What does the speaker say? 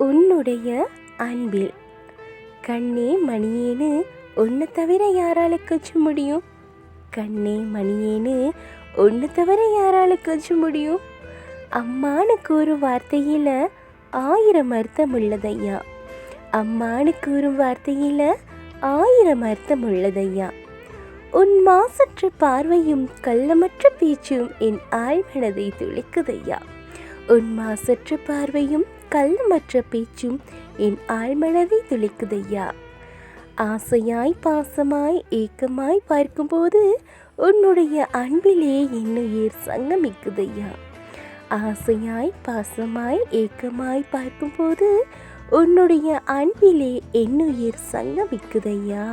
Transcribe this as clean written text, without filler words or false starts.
உன்னுடைய அன்பில். கண்ணே மணியேன்னு ஒன்று தவிர யாரால கச்ச முடியும்? கண்ணே மணியேன்னு ஒன்று தவிர யாரால கச்ச முடியும்? அம்மானுக்கு ஒரு வார்த்தையில் 1000 அர்த்தம் உள்ளதையா. அம்மானுக்கு ஒரு வார்த்தையில் 1000 அர்த்தம் உள்ளதையா. உன் மாசற்ற பார்வையும் கள்ளமற்ற பேச்சும் என் ஆழ்மனதை துளைக்குதையா. உன் மாசற்ற பார்வையும் கள்ளமற்ற பேச்சும் என் ஆழ்மனதை துளைக்குதையா. ஆசையாய் பாசமாய் ஏக்கமாய் பார்க்கும்போது உன்னுடைய அன்பிலே என்னுயிர் சங்கமிக்குதையா. ஆசையாய் பாசமாய் ஏக்கமாய் பார்க்கும்போது உன்னுடைய அன்பிலே என்னுயிர் சங்கமிக்குதையா.